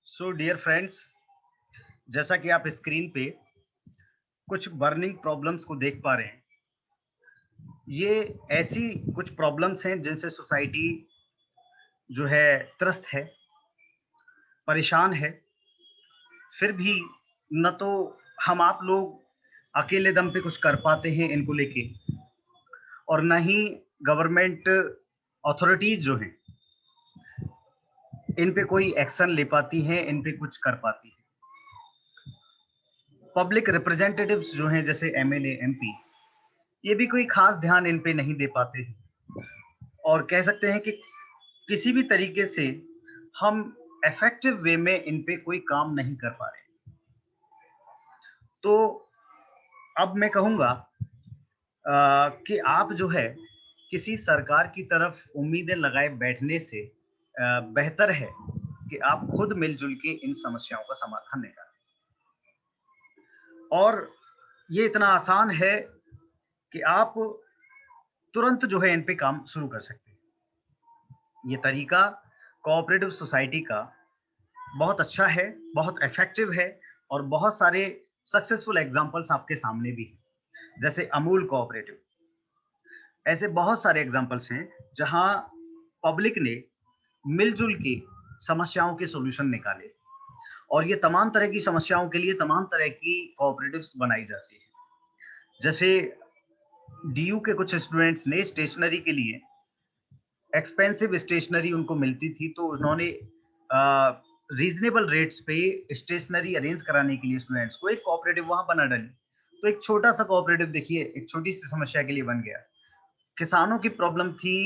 So dear friends, जैसा कि आप स्क्रीन पे कुछ बर्निंग प्रॉब्लम्स को देख पा रहे हैं। ये ऐसी कुछ प्रॉब्लम्स हैं जिनसे सोसाइटी जो है त्रस्त है, परेशान है। फिर भी न तो हम आप लोग अकेले दम पे कुछ कर पाते हैं इनको लेके, और न ही गवर्नमेंट अथॉरिटीज जो हैं इन पे कोई एक्शन ले पाती हैं, इन पे कुछ कर पाती हैं। पब्लिक रिप्रेजेंटेटिव्स जो हैं जैसे एमएलए, एमपी, ये भी कोई खास ध्यान इन पे नहीं दे पाते हैं, और कह सकते हैं कि किसी भी तरीके से हम इफेक्टिव वे में इन पे कोई काम नहीं कर पा रहे। तो अब मैं कहूँगा कि आप जो है किसी सरकार की तरफ उम्मीदें लगाए बैठने से बेहतर है कि आप खुद मिलजुल के इन समस्याओं का समाधान निकालें। और ये इतना आसान है कि आप तुरंत जो है इन पे काम शुरू कर सकते हैं। ये तरीका कोऑपरेटिव सोसाइटी का बहुत अच्छा है, बहुत इफेक्टिव है, और बहुत सारे सक्सेसफुल एग्जांपल्स आपके सामने भी हैं। जैसे अमूल कोऑपरेटिव, ऐसे बहुत सारे एग्जांपल्स हैं जहां पब्लिक ने मिलजुल के समस्याओं के सॉल्यूशन निकाले, और ये तमाम तरह की समस्याओं के लिए तमाम तरह की कोऑपरेटिव्स बनाई जाती है। जैसे डीयू के कुछ स्टूडेंट्स ने स्टेशनरी के लिए एक्सपेंसिव स्टेशनरी उनको मिलती थी, तो उन्होंने रीजनेबल रेट्स पे स्टेशनरी अरेंज कराने के लिए स्टूडेंट्स को एक कोऑपरेटिव वहां बना डाली। तो एक छोटा सा कोऑपरेटिव देखिए एक छोटी सी समस्या के लिए बन गया। किसानों की प्रॉब्लम थी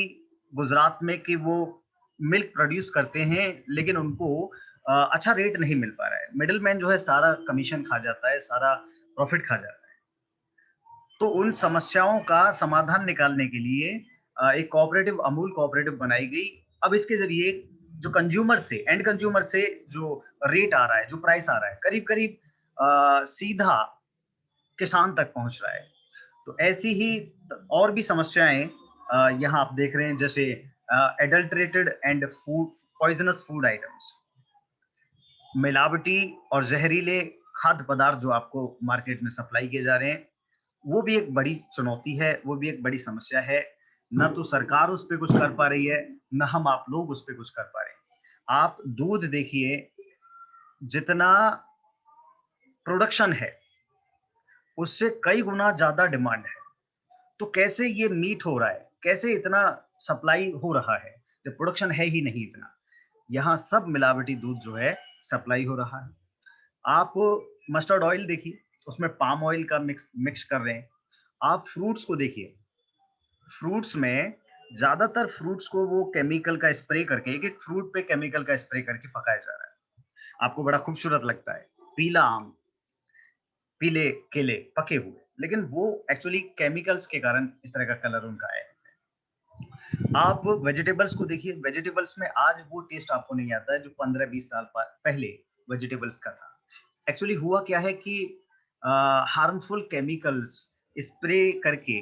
गुजरात में कि वो मिल्क प्रोड्यूस करते हैं, लेकिन उनको अच्छा रेट नहीं मिल पा रहा है। मिडिल मैन जो है सारा कमीशन खा जाता है, सारा प्रॉफिट खा जाता है। तो उन समस्याओं का समाधान निकालने के लिए एक कोऑपरेटिव, अमूल कोऑपरेटिव बनाई गई। अब इसके ज़रिए जो कंज्यूमर से, एंड कंज्यूमर से जो रेट आ रहा है, जो प्राइस आ रहा है, करीब-करीब सीधा किसान तक पहुँच रहा है। तो ऐसी ही और भी समस्याएँ यहाँ आप देख रहे हैं, जैसे adulterated and food poisonous food items, मिलावटी और ज़हरीले खाद्य पदार्थ जो आपको मार्केट में सप्लाई किए जा रहे हैं, वो भी एक बड़ी चुनौती है, वो भी एक बड़ी समस्या है। ना तो सरकार उस पे कुछ कर पा रही है, ना हम आप लोग उस पे कुछ कर पा रहे हैं। आप दूध देखिए, जितना प्रोडक्शन है, उससे कई गुना ज़्यादा डिमांड है। तो कैसे ये मीट हो रहा है? कैसे इतना सप्लाई हो रहा है, जब प्रोडक्शन है ही नहीं इतना? यहाँ सब मिलावटी दूध जो है सप्लाई हो रहा है। आप मस्टर्ड ऑयल देखिए, उसमें पाम ऑयल का मिक्स मिक्स कर रहे हैं। आप फ्रूट्स को देखिए, फ्रूट्स में ज़्यादातर फ्रूट्स को वो केमिकल का स्प्रे करके, एक-एक फ्रूट पे केमिकल का स्प्रे करके पकाया जा रहा है। आपको बड़ा खूबसूरत लगता है, पीला आम, पीले केले पके हुए, लेकिन वो एक्चुअली केमिकल्स के कारण इस तरह का कलर उनका है। आप वेजिटेबल्स को देखिए, वेजिटेबल्स में आज वो टेस्ट आपको नहीं आता है जो 15-20 साल पहले वेजिटेबल्स का था। एक्चुअली हुआ क्या है कि हार्मफुल केमिकल्स स्प्रे करके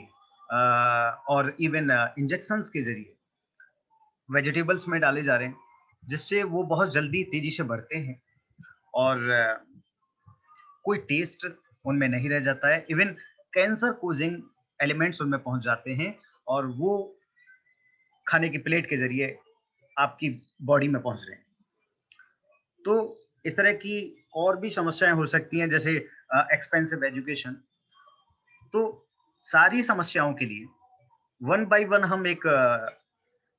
और इवन इंजेक्शंस के ज़रिए वेजिटेबल्स में डाले जा रहे हैं, जिससे वो बहुत जल्दी तेज़ी से बढ़ते हैं, और कोई टेस्ट उनमें नहीं रह जाता है। इवन कैंसर कोजिंग एलिमेंट्स उनमें पहुँच जाते हैं, और वो खाने की प्लेट के ज़रिए आपकी बॉडी में पहुँच रहे हैं। तो इस तरह की और भी समस्याएँ हो सकती हैं, जैसे एक्सपेंसिव एजुकेशन। तो सारी समस्याओं के लिए वन बाय वन हम एक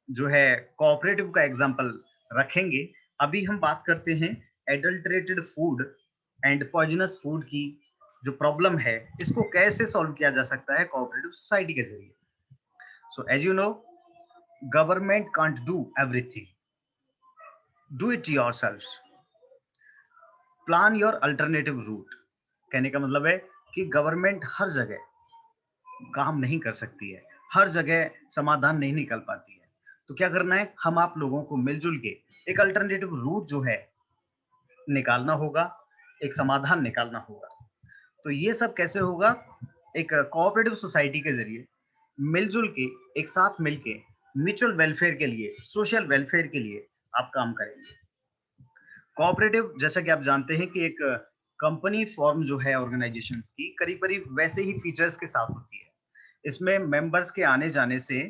जो है कोऑपरेटिव का एग्ज़ाम्पल रखेंगे। अभी हम बात करते हैं adulterated food and poisonous food की जो प्रॉब्लम है, इसको कैसे सॉल्व किया जा सकता है कोऑपरेटिव सोसाइटी के ज़रिए। So as you know, government can't do everything, do it yourselves, plan your alternative route. कहने का मतलब है कि गवर्नमेंट हर जगह काम नहीं कर सकती है, हर जगह समाधान नहीं निकल पाती है। तो क्या करना है, हम आप लोगों को मिलजुल के एक अल्टरनेटिव रूट जो है निकालना होगा, एक समाधान निकालना होगा। तो ये सब कैसे होगा? एक कोऑपरेटिव सोसाइटी के ज़रिए मिलजुल के, एक साथ मिलके म्यूचुअल वेलफेयर के लिए, सोशल वेलफेयर के लिए आप काम करेंगे। कोऑपरेटिव जैसा कि आप जानते हैं कि एक कंपनी फॉर्म जो है ऑर्गेनाइजेशंस की करीब-करीब वैसे ही फीचर्स के साथ होती है। इसमें मेंबर्स के आने-जाने से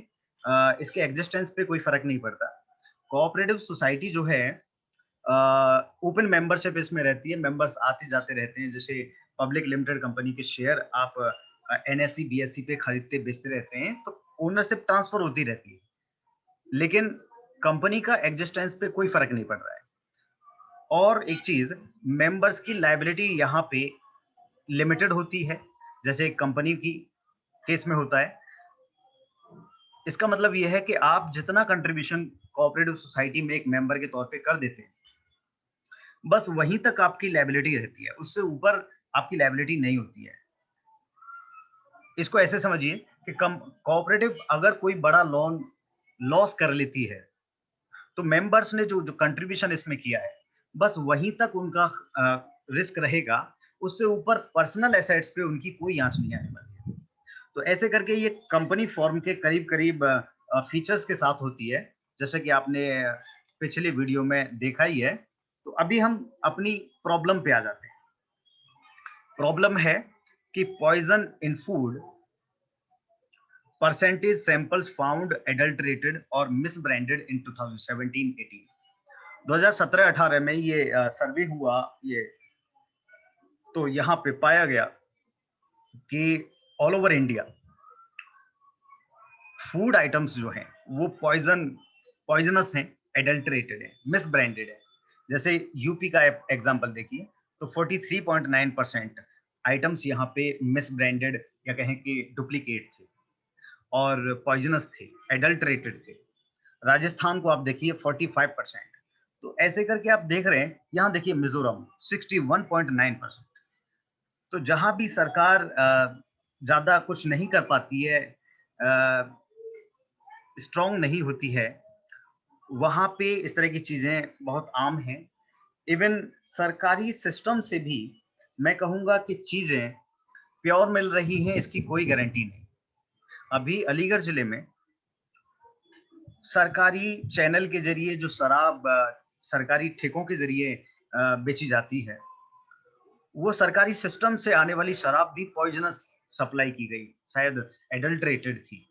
इसके एग्जिस्टेंस पे कोई फ़र्क नहीं पड़ता। कोऑपरेटिव सोसाइटी जो है अ, ओपन मेंबरशिप इसमें रहती है, मेंबर्स आते-जाते रहते हैं। जैसे पब्लिक लिमिटेड कंपनी के शेयर आप एनएसई, बीएसई पे खरीदते-बेचते रहते हैं, तो ओनरशिप ट्रांसफर होती रहती है। लेकिन कंपनी का एग्जिस्टेंस पे कोई फ़र्क नहीं पड़ रहा है। और एक चीज़, मेंबर्स की लायबिलिटी यहाँ पे लिमिटेड होती है, जैसे एक कंपनी की केस में होता है। इसका मतलब ये है कि आप जितना कंट्रीब्यूशन कोऑपरेटिव सोसाइटी में एक मेंबर के तौर पे कर देते हैं, बस वहीं तक आपकी लायबिलिटी रहती है, उससे ऊपर आपकी लायबिलिटी नहीं होती है। इसको ऐसे समझिए कि कम कोऑपरेटिव अगर कोई बड़ा लोन लॉस कर लेती है, तो मेंबर्स ने जो जो कंट्रीब्यूशन इसमें किया है, बस वहीं तक उनका रिस्क रहेगा, उससे ऊपर पर्सनल एसेट्स पे उनकी कोई आँच नहीं आने वाली है। तो ऐसे करके ये कंपनी फॉर्म के करीब-करीब फीचर्स के साथ होती है, जैसा कि आपने पिछले वीडियो में देखा ही है। तो अभी हम अपनी प्रॉब्लम पे आ जाते हैं। प्रॉब्लम है कि पॉइज़न इन food percentage samples found adulterated और मिसब्रांडेड इन 2017-18। 2017-18 में ये सर्वे हुआ ये, तो यहाँ पे पाया गया कि all over India food items जो हैं वो पॉइजनस हैं, एडल्टरेटेड हैं, मिसब्रांडेड है। जैसे यूपी का एग्जांपल देखिए, तो 43.9% आइटम्स यहाँ पे मिसब्रांडेड या कहें कि डुप्लीकेट थे और पॉइजनस थे, एडल्टरेटेड थे। राजस्थान को आप देखिए 45%। तो ऐसे करके आप देख रहे हैं, यहाँ देखिए मिजोरम 61.9%। तो जहाँ भी सरकार ज़्यादा कुछ नहीं कर पाती है, स्ट्रॉन्ग नहीं होती है, वहाँ पे इस तरह की चीज़ें बहुत आम हैं। इवन सरकारी सिस्टम से भी मैं कहूँगा कि चीज़ें प्योर मिल रही हैं, इसकी कोई गारंटी नहीं। अभी अलीगढ़ ज़िले में सरकारी चैनल के ज़रिए जो शराब सरकारी ठेकों के ज़रिए बेची जाती है, वो सरकारी सिस्टम से आने वाली शराब भी पॉइज़नस सप्लाई की गई, शायद एडल्टरेटेड थी।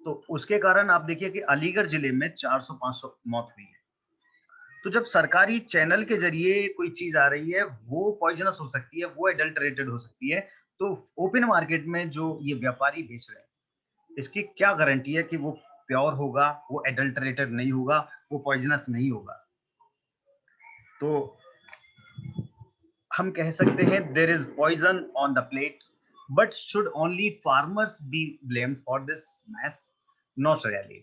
तो उसके कारण आप देखिए कि अलीगढ़ ज़िले में 400-500 मौत हुई है। तो जब सरकारी चैनल के ज़रिए कोई चीज़ आ रही है, वो पॉइज़नस हो सकती है, वो एडल्टरेटेड हो सकती है, तो ओपन मार्केट में जो ये व्यापारी बेच रहे हैं, इसकी क्या गारंटी है कि वो प्योर होगा, वो एडल्टरेटेड नहीं होगा, वो पॉइज़नस नहीं होगा? तो हम कह सकते हैं there is poison on the plate, but should only farmers be blamed for this mess? Not really.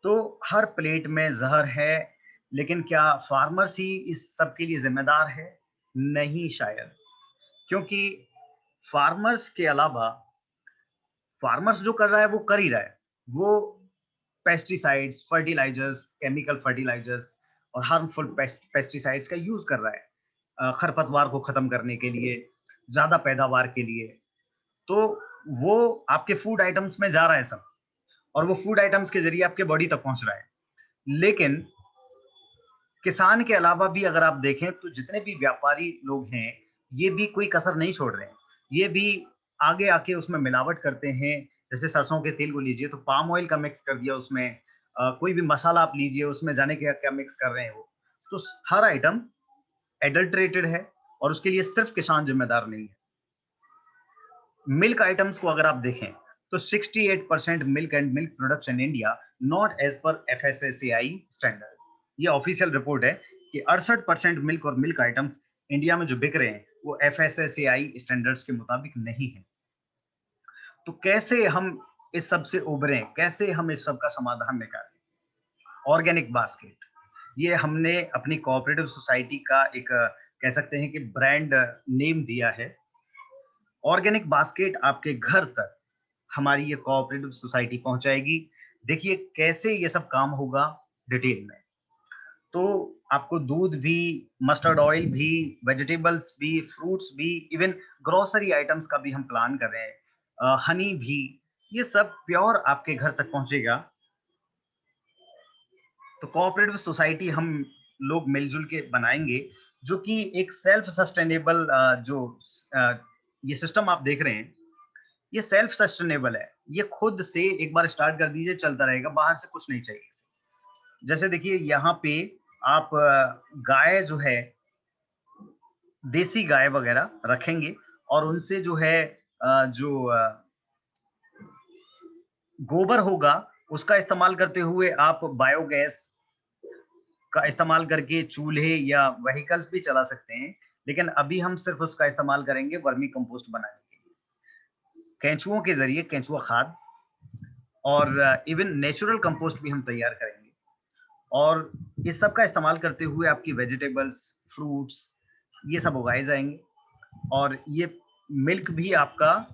तो हर प्लेट में ज़हर है, लेकिन क्या फार्मर्स ही इस सब के लिए ज़िम्मेदार है? नहीं शायद, क्योंकि फार्मर्स के अलावा फार्मर्स जो कर रहा है वो कर ही रहा है। वो पेस्टिसाइड्स, फर्टिलाइज़र्स, केमिकल फर्टिलाइज़र्स और हार्मफुल पेस्टिसाइड्स का यूज़ कर रहा है खरपतवार को खत्म करने के लिए, ज़्यादा पैदावार के लिए। तो वो आपके फूड आइटम्स में जा रहा है सब, और वो फूड आइटम्स के ज़रिए आपके बॉडी तक पहुँच रहा है। लेकिन किसान के अलावा भी अगर आप देखें तो जितने भी व्यापारी लोग हैं, ये भी कोई कसर नहीं छोड़ रहे हैं। ये भी आगे आके उसमें मिलावट करते हैं। जैसे सरसों के तेल को लीजिए तो पाम ऑयल का मिक्स कर दिया उसमें। कोई भी मसाला आप लीजिए उसमें जाने क्या-क्या मिक्स कर रहे हैं वो। तो हर आइटम एडल्टरेटेड है और उसके लिए सिर्फ़ किसान ज़िम्मेदार नहीं है। मिल्क आइटम्स को अगर आप देखें तो 68% milk and milk products in India not as per FSSAI standard. ये ऑफिशियल रिपोर्ट है कि 68% मिल्क और मिल्क आइटम्स इंडिया में जो बिक रहे हैं वो एफएसएसएआई स्टैंडर्ड्स के मुताबिक नहीं है। तो कैसे हम इस सब से उबरें, कैसे हम इस सब का समाधान निकालें? ऑर्गेनिक बास्केट, ये हमने अपनी कोऑपरेटिव सोसाइटी का एक कह सकते हैं कि ब्रांड नेम दिया है। ऑर्गेनिक बास्केट आपके घर तक हमारी ये कोऑपरेटिव सोसाइटी पहुंचाएगी। देखिए कैसे ये सब काम होगा डिटेल में। तो आपको दूध भी, मस्टर्ड ऑयल भी, वेजिटेबल्स भी, फ्रूट्स भी, इवन ग्रोसरी आइटम्स का भी हम प्लान कर रहे हैं। हनी भी, ये सब प्योर आपके घर तक पहुंचेगा। तो कोऑपरेटिव सोसाइटी हम लोग मिलजुल के बनाएंगे, जो कि एक सेल्फ सस्टेनेबल ये सिस्टम आप देख रहे हैं, ये सेल्फ सस्टेनेबल है। ये खुद से एक बार स्टार्ट कर दीजिए, चलता रहेगा, बाहर से कुछ नहीं चाहिए इसे। जैसे देखिए यहाँ पे आप गाय जो है, देसी गाय वगैरह रखेंगे और उनसे जो है गोबर होगा, उसका इस्तेमाल करते हुए आप बायोगैस का इस्तेमाल करके चूल्हे या व्हीकल्स भी चला सकते हैं। लेकिन अभी हम सिर्फ उसका इस्तेमाल करेंगे वर्मी कंपोस्ट बनाने के लिए। केंचुओं के ज़रिए केंचुआ खाद और इवन नेचुरल कंपोस्ट भी हम तैयार करेंगे। और इस सब का इस्तेमाल करते हुए आपकी वेजिटेबल्स, फ्रूट्स ये सब उगाए जाएँगे। और ये मिल्क भी आपका,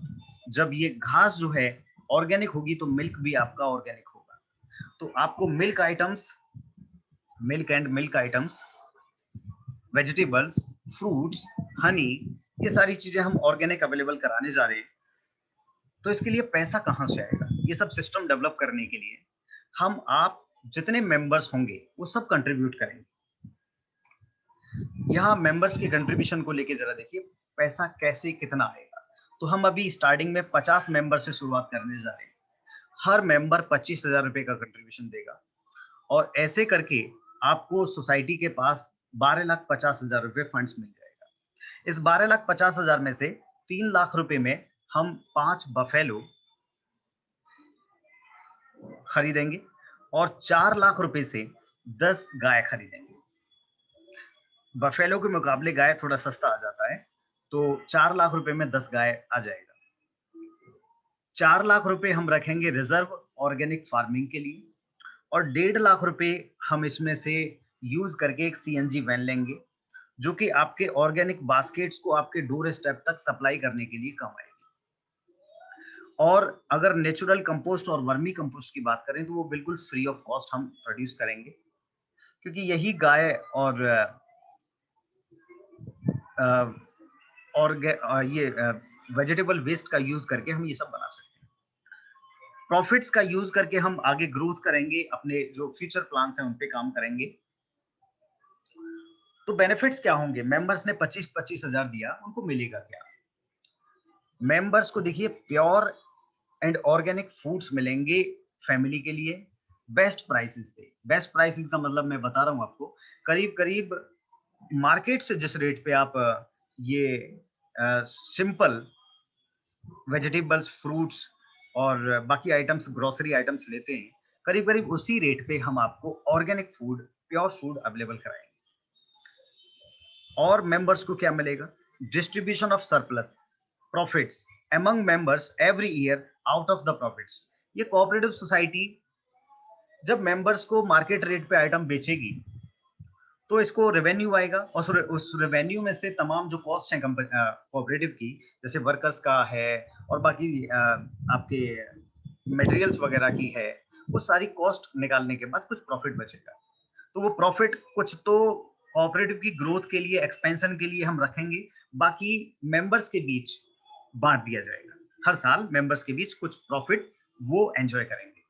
जब ये घास जो है ऑर्गेनिक होगी तो मिल्क भी आपका ऑर्गेनिक होगा। तो आपको milk items, milk and milk items, vegetables, fruits, Honey, ये सारी चीजें हम ऑर्गेनिक अवेलेबल कराने जा रहे हैं। तो इसके लिए पैसा कहाँ से आएगा? ये सब सिस्टम डेवलप करने के लिए हम आप जितने मेंबर्स होंगे वो सब कंट्रीब्यूट करेंगे। यहाँ मेंबर्स के कंट्रीब्यूशन को लेके जरा देखिए, पैसा कैसे कितना आएगा। तो हम अभी स्टार्टिंग में 50 मेंबर से शुरुआत करने जा रहे हैं। हर मेंबर 25,000 रुपए का कंट्रीब्यूशन देगा और ऐसे करके आपको सोसाइटी के पास 12,50,000 रुपए फंड्स मिल जाएगा। इस 12,50,000 में से 3 लाख रुपए में हम 5 बफेलो खरीदेंगे और 4 लाख रुपए से 10 गाय खरीदेंगे। बफेलो के मुकाबले गाय थोड़ा सस्ता आ जाता है, तो 4 लाख रुपए में 10 गाय आ जाएगा। 4 लाख रुपए हम रखेंगे रिजर्व ऑर्गेनिक फार्मिंग के लिए और 1.5 लाख रुपए हम इसमें से यूज करके एक सीएनजी वैन लेंगे, जो कि आपके ऑर्गेनिक बास्केट्स को आपके डोर स्टेप तक सप्लाई करने के लिए काम आएगी। और अगर नेचुरल कंपोस्ट और वर्मी कंपोस्ट की बात करें तो वो बिल्कुल फ्री ऑफ कॉस्ट हम प्रोड्यूस करेंगे, क्योंकि यही गाय और ये वेजिटेबल वेस्ट का यूज करके हम ये सब बना सकते हैं। प्रॉफिट्स का यूज करके हम आगे ग्रोथ करेंगे, अपने जो फ्यूचर प्लान्स हैं उन पे काम करेंगे। तो बेनिफिट्स क्या होंगे? मेंबर्स ने 25-25 हजार दिया, उनको मिलेगा क्या? मेंबर्स को देखिए प्योर एंड ऑर्गेनिक फूड्स मिलेंगे फैमिली के लिए बेस्ट प्राइसेस पे। बेस्ट प्राइसेस का मतलब मैं बता रहा हूँ आपको, करीब करीब मार्केट से जिस रेट पे आप ये सिंपल वेजिटेबल्स, फ्रूट्स और बाकी आइटम्स, ग्रोसरी आइटम्स लेते हैं, करीब करीब उसी रेट पे हम आपको organic food, pure food available कराएंगे। और मेंबर्स को क्या मिलेगा? Distribution of surplus profits among members every year out of the profits। ये कोऑपरेटिव सोसाइटी जब मेंबर्स को मार्केट रेट पे आइटम बेचेगी तो इसको रेवेन्यू आएगा और उस रेवेन्यू में से तमाम जो कॉस्ट है कोऑपरेटिव की, जैसे वर्कर्स का है और बाकी आपके मटेरियल्स वगैरह की है, वो सारी कॉस्ट निकालने के बाद कुछ प्रॉफिट बचेगा। तो वो प्रॉफिट कुछ तो कोऑपरेटिव की ग्रोथ के लिए, एक्सपेंशन के लिए हम रखेंगे, बाकी मेंबर्स के बीच बांट दिया जाएगा। हर साल मेंबर्स के बीच कुछ प्रॉफिट वो एंजॉय करेंगे।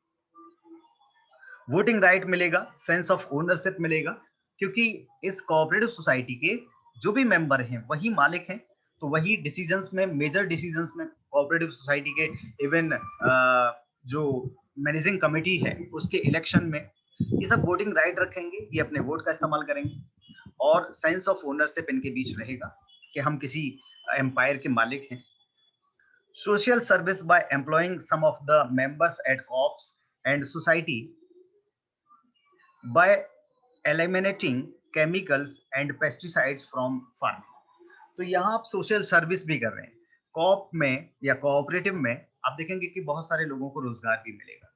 वोटिंग राइट मिलेगा, सेंस ऑफ ओनरशिप मिलेगा, क्योंकि इस कोऑपरेटिव सोसाइटी के जो भी मेंबर हैं वही मालिक हैं, तो वही डिसीजंस में, मेजर डिसीजंस में कोऑपरेटिव सोसाइटी के, इवन जो मैनेजिंग कमेटी है उसके इलेक्शन में, ये सब वोटिंग राइट रखेंगे, ये अपने वोट का इस्तेमाल करेंगे और सेंस ऑफ ओनरशिप इनके बीच रहेगा कि हम किसी एम्पायर के मालिक हैं। Social service by employing some of the members at co-ops and society by eliminating chemicals and pesticides from farming। तो यहाँ आप सोशल सर्विस भी कर रहे हैं। कॉप में या कोऑपरेटिव में आप देखेंगे कि बहुत सारे लोगों को रोजगार भी मिलेगा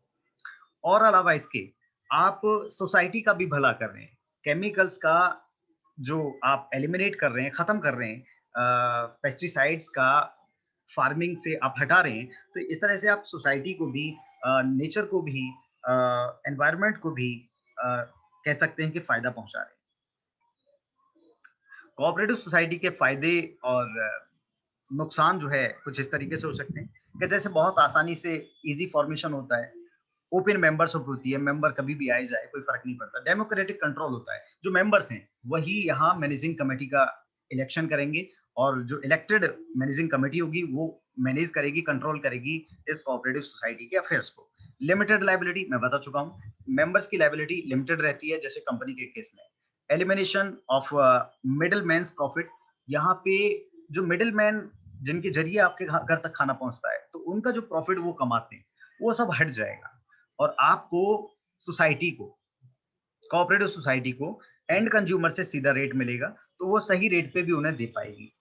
और अलावा इसके आप सोसाइटी का भी भला कर रहे हैं। केमिकल्स का जो आप एलिमिनेट कर रहे हैं, खत्म कर रहे हैं, पेस्टिसाइड्स का फार्मिंग से आप हटा रहे हैं, तो इस तरह से आप सोसाइटी को भी, नेचर को भी, एनवायरनमेंट को भी कह सकते हैं कि फायदा पहुंचा रहे हैं। कोऑपरेटिव सोसाइटी के फायदे और नुकसान जो है कुछ इस तरीके से हो सकते हैं कि जैसे बहुत आसानी से इजी फॉर्मेशन होता है, ओपन मेंबरशिप होती है, मेंबर कभी भी आए जाए कोई फर्क नहीं पड़ता। डेमोक्रेटिक कंट्रोल होता है, जो मेंबर्स हैं वही यहाँ मैनेजिंग कमेटी का इलेक्शन करेंगे और जो इलेक्टेड मैनेजिंग कमेटी होगी वो मैनेज करेगी, कंट्रोल करेगी इस कोऑपरेटिव सोसाइटी के अफेयर्स को। लिमिटेड लायबिलिटी मैं बता चुका हूँ, मेंबर्स की लायबिलिटी लिमिटेड रहती है जैसे कंपनी के केस में। Elimination of middle man's profit, यहाँ पे जो मिडल मैन जिनके जरिए आपके घर तक खाना पहुंचता है, तो उनका जो प्रॉफिट वो कमाते हैं वो सब हट जाएगा और आपको सोसाइटी को, कोऑपरेटिव सोसाइटी को एंड कंज्यूमर से सीधा रेट मिलेगा, तो वो सही रेट पे भी उन्हें दे पाएगी।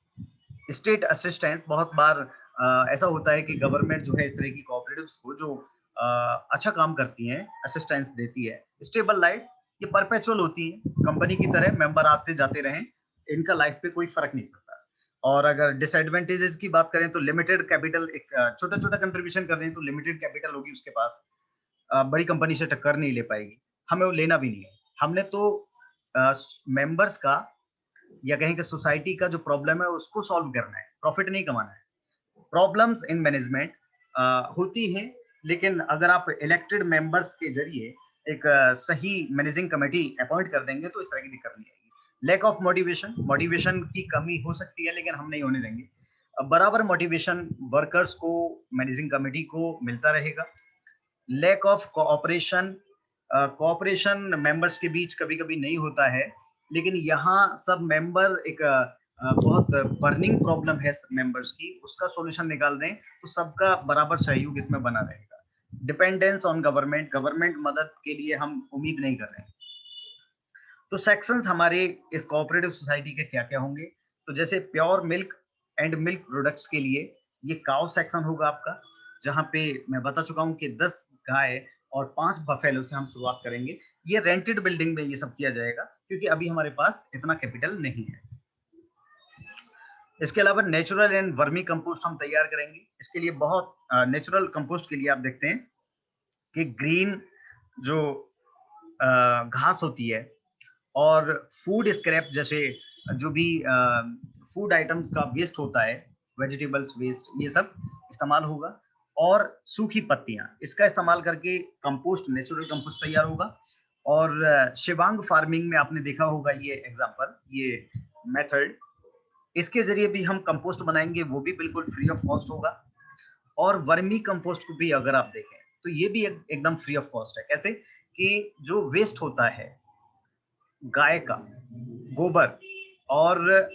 स्टेट असिस्टेंस, बहुत बार ऐसा होता है कि गवर्नमेंट जो है इस तरह की कोऑपरेटिव्स को जो अच्छा काम करती हैं, असिस्टेंस देती है। स्टेबल लाइफ, ये परपेचुअल होती है, कंपनी की तरह मेंबर आते जाते रहें, इनका लाइफ पे कोई फर्क नहीं पड़ता। और अगर डिसएडवांटेजेस की बात करें तो लिमिटेड कैपिटल, एक छोटा-छोटा कंट्रीब्यूशन कर रहे हैं तो लिमिटेड कैपिटल होगी उसके पास, बड़ी कंपनी से टक्कर नहीं ले पाएगी, हमें वो लेना भी नहीं है। हमने तो मेंबर्स का या कहें कि सोसाइटी का जो प्रॉब्लम है उसको सॉल्व करना है, प्रॉफिट नहीं कमाना है। प्रॉब्लम्स इन मैनेजमेंट होती हैं, लेकिन अगर आप इलेक्टेड मेंबर्स के जरिए एक सही मैनेजिंग कमेटी अपॉइंट कर देंगे तो इस तरह की दिक्कत नहीं आएगी। लैक ऑफ मोटिवेशन, मोटिवेशन की कमी हो सकती है लेकिन हम नहीं होने देंगे। बराबर मोटिवेशन वर्कर्स को, मैनेजिंग कमेटी को मिलता रहेगा। Lack of cooperation, cooperation members के बीच कभी-कभी नहीं होता है, लेकिन यहाँ सब मेंबर एक बहुत बर्निंग प्रॉब्लम है मेंबर्स की, उसका सॉल्यूशन निकाल दें तो सबका बराबर सहयोग इसमें बना रहेगा। डिपेंडेंस ऑन गवर्नमेंट, गवर्नमेंट मदद के लिए हम उम्मीद नहीं कर रहे हैं। तो सेक्शंस हमारे इस कोऑपरेटिव सोसाइटी के क्या-क्या होंगे? तो जैसे pure milk and milk products के लिए ये काऊ सेक्शन होगा आपका, जहाँ पे मैं बता चुका हूँ कि 10 गाय और 5 बफेलो से हम शुरुआत करेंगे। ये रेंटेड बिल्डिंग में ये सब किया जाएगा क्योंकि अभी हमारे पास इतना कैपिटल नहीं है। इसके अलावा नेचुरल एंड वर्मी कंपोस्ट हम तैयार करेंगे। इसके लिए बहुत नेचुरल कंपोस्ट के लिए आप देखते हैं कि ग्रीन जो घास होती है और फूड स्क्रैप जैसे जो भी फूड आइटम का वेस्ट होता है, वेजिटेबल्स वेस्ट, ये सब इस्तेमाल होगा और सूखी पत्तियां, इसका इस्तेमाल करके कंपोस्ट, नेचुरल कंपोस्ट तैयार होगा। और शिवांग फार्मिंग में आपने देखा होगा ये एग्जांपल, ये मेथड, इसके जरिए भी हम कंपोस्ट बनाएंगे, वो भी बिल्कुल फ्री ऑफ कॉस्ट होगा। और वर्मी कंपोस्ट को भी अगर आप देखें तो ये भी एकदम फ्री ऑफ कॉस्ट है। कैसे कि जो वेस्ट होता है गाय का गोबर और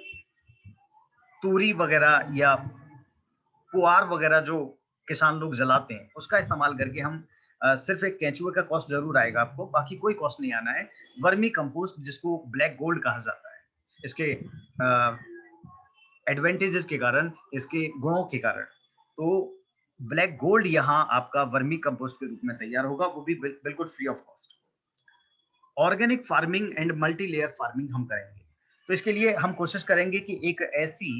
तूरी वगैरह या पुआर वगैरह जो किसान लोग जलाते हैं, उसका इस्तेमाल करके हम सिर्फ एक केंचुए का कॉस्ट जरूर आएगा आपको, बाकी कोई कॉस्ट नहीं आना है। वर्मी कंपोस्ट जिसको ब्लैक गोल्ड कहा जाता है, इसके एडवांटेजेस के कारण, इसके गुणों के कारण, तो ब्लैक गोल्ड यहाँ आपका वर्मी कंपोस्ट के रूप में तैयार होगा, वो भी बिल्कुल free of cost. Organic farming and multi layer farming हम करेंगे। तो इसके लिए हम कोशिश करेंगे कि एक ऐसी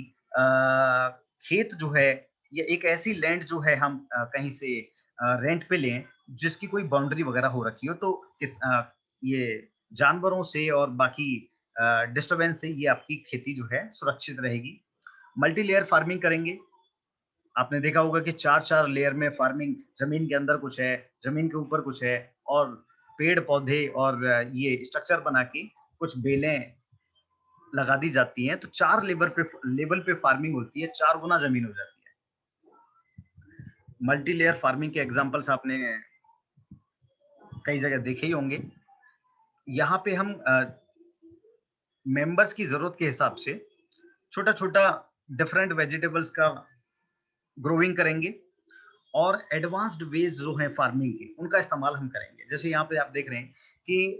खेत जो है या एक ऐसी लैंड जो है हम कहीं से रेंट पे लें जिसकी कोई बाउंड्री वगैरह हो रखी हो, तो ये जानवरों से और बाकी डिस्टरबेंस से ये आपकी खेती जो है सुरक्षित रहेगी। मल्टी लेयर फार्मिंग करेंगे। आपने देखा होगा कि 4-4 लेयर में फार्मिंग, जमीन के अंदर कुछ है, जमीन के ऊपर कुछ है और पेड़-पौधे और ये स्ट्रक्चर बना के कुछ बेलें लगा दी जाती हैं, तो 4 लेवल पे फार्मिंग होती है, 4 गुना ज़मीन हो जाती है। मल्टी लेयर फार्मिंग के एग्ज़ाम्पल्स आपने कई जगह देखे ही होंगे। यहाँ पे हम मेंबर्स की ज़रूरत के हिसाब से छोटा-छोटा डिफरेंट वेजिटेबल्स का ग्रोइंग करेंगे और एडवांस्ड वेज जो हैं फार्मिंग के, उनका इस्तेमाल हम करेंगे। जैसे यहाँ पे आप देख रहे हैं कि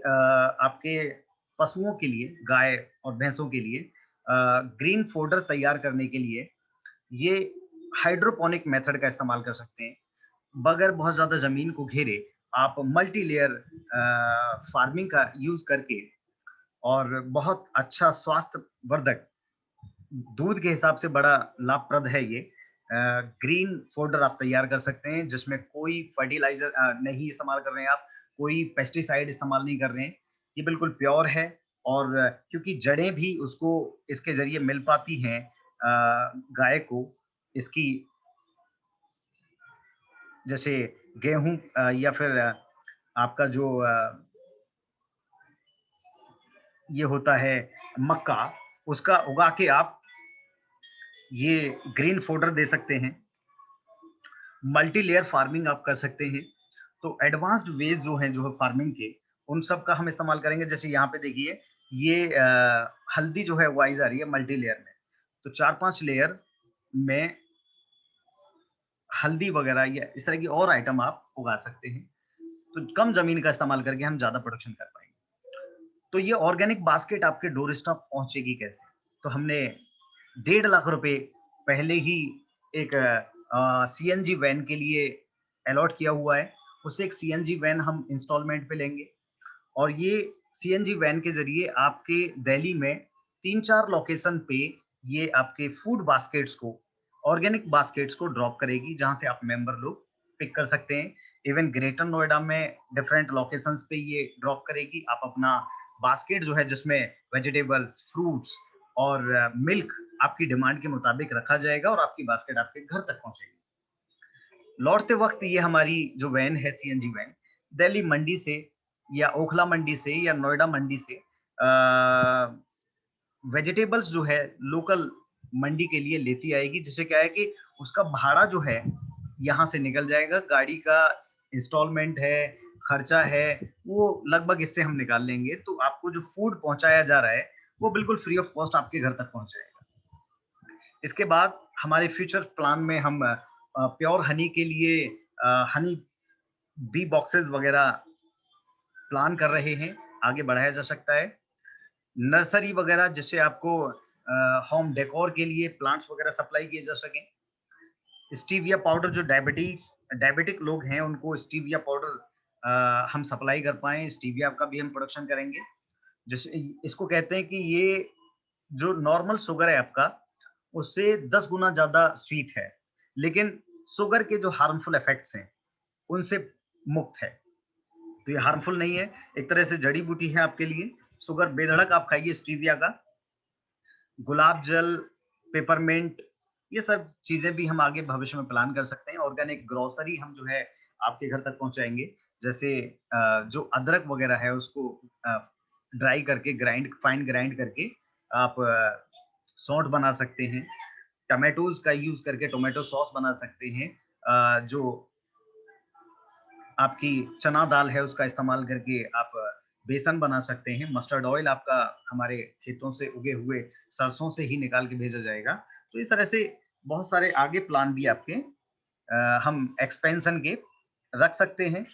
आपके पशुओं के लिए, गाय और भैंसों के लिए ग्रीन फोडर तैयार करने के लिए ये हाइड्रोपोनिक मेथड का इस्तेमाल कर सकते हैं। बगैर बहुत ज़्यादा ज़मीन को घेरे आप मल्टी लेयर फार्मिंग का यूज़ करके और बहुत अच्छा स्वास्थ्यवर्धक, दूध के हिसाब से बड़ा लाभप्रद है ये। ग्रीन फोडर आप तैयार कर सकते हैं जिसमें कोई फर्टिलाइज़र नहीं इस्तेमाल कर रहे हैं आप, कोई पेस्टिसाइड इस्तेमाल नहीं कर रहे हैं। ये बिल्कुल प्योर है और क्योंकि जड़ें भी उसको इसके ज़रिए मिल पाती हैं गाय को, इसकी जैसे गेहूँ या फिर आपका जो ये होता है मक्का, उसका उगा के आप ये ग्रीन फोडर दे सकते हैं। मल्टी लेयर फार्मिंग आप कर सकते हैं। तो एडवांस्ड वेज जो हैं जो है फार्मिंग के, उन सब का हम इस्तेमाल करेंगे। जैसे यहाँ पे देखिए, ये हल्दी जो है वाइज आ रही है मल्टी लेयर में। तो 4-5 लेयर में हल्दी वगैरह या इस तरह की और आइटम आप उगा सकते हैं। तो कम ज़मीन का इस्तेमाल करके हम ज़्यादा प्रोडक्शन कर पाएँगे। तो ये ऑर्गेनिक बास्केट आपके डोर स्टेप पहुँचेगी कैसे? तो हमने 1.5 लाख रुपए पहले ही एक सीएनजी वैन के लिए अलॉट किया हुआ है। उससे एक सीएनजी वैन हम इंस्टॉलमेंट पे लेंगे और ये सीएनजी वैन के ज़रिए आपके दिल्ली में 3-4 लोकेशन पे ये आपके फूड बास्केट्स को, ऑर्गेनिक बास्केट्स को ड्रॉप करेगी, जहाँ से आप मेंबर लोग पिक कर सकते हैं। इवन ग्रेटर नोएडा में डिफरेंट लोकेशंस पे ये ड्रॉप करेगी। आप अपना बास्केट जो है जिसमें वेजिटेबल्स, फ्रूट्स और मिल्क आपकी डिमांड के मुताबिक रखा जाएगा और आपकी बास्केट आपके घर तक पहुँचेगी। लौटते वक़्त ये हमारी जो वैन है सीएनजी वैन, दिल्ली मंडी से या ओखला मंडी से या नोएडा मंडी से वेजिटेबल्स जो है लोकल मंडी के लिए लेती आएगी, जिससे क्या है कि उसका भाड़ा जो है यहाँ से निकल जाएगा। गाड़ी का इंस्टॉलमेंट है, खर्चा है, वो लगभग इससे हम निकाल लेंगे। तो आपको जो फूड पहुँचाया जा रहा है, वो बिल्कुल फ्री ऑफ कॉस्ट आपके घर तक पहुँच जाएगा। इसके बाद हमारे फ्यूचर प्लान में हम प्योर हनी के लिए हनी बी बॉक्सेस वगैरह प्लान कर रहे हैं, आगे बढ़ाया जा सकता है। नर्सरी वगैरह जिससे आपको होम डेकोर के लिए प्लांट्स वगैरह सप्लाई किए जा सकें। स्टीविया पाउडर जो डायबिटिक लोग हैं उनको स्टीविया पाउडर हम सप्लाई कर पाएँ, स्टीविया का भी हम प्रोडक्शन करेंगे। जैसे इसको कहते हैं कि ये जो नॉर्मल शुगर है आपका, उससे 10 गुना ज़्यादा स्वीट है, लेकिन शुगर के जो हार्मफुल इफेक्ट्स हैं, उनसे मुक्त है। तो ये हार्मफुल नहीं है, एक तरह से जड़ी-बूटी है आपके लिए। शुगर बेधड़क आप खाइए स्टीविया का। गुलाब जल, पेपरमिंट, ये सब चीज़ें भी हम आगे भविष्य में प्लान कर सकते हैं। ऑर्गेनिक ग्रोसरी हम जो है आपके घर तक पहुँचाएँगे। जैसे जो अदरक वगैरह है उसको अ, ड्राई करके फाइन ग्राइंड करके आप सौंठ बना सकते हैं। टोमेटोज़ का यूज़ करके टोमेटो सॉस बना सकते हैं। जो आपकी चना दाल है उसका इस्तेमाल करके आप बेसन बना सकते हैं। मस्टर्ड ऑयल आपका हमारे खेतों से उगे हुए सरसों से ही निकाल के भेजा जाएगा। तो इस तरह से बहुत सारे आगे प्लान भी आपके हम एक्सपेंशन के रख सकते हैं।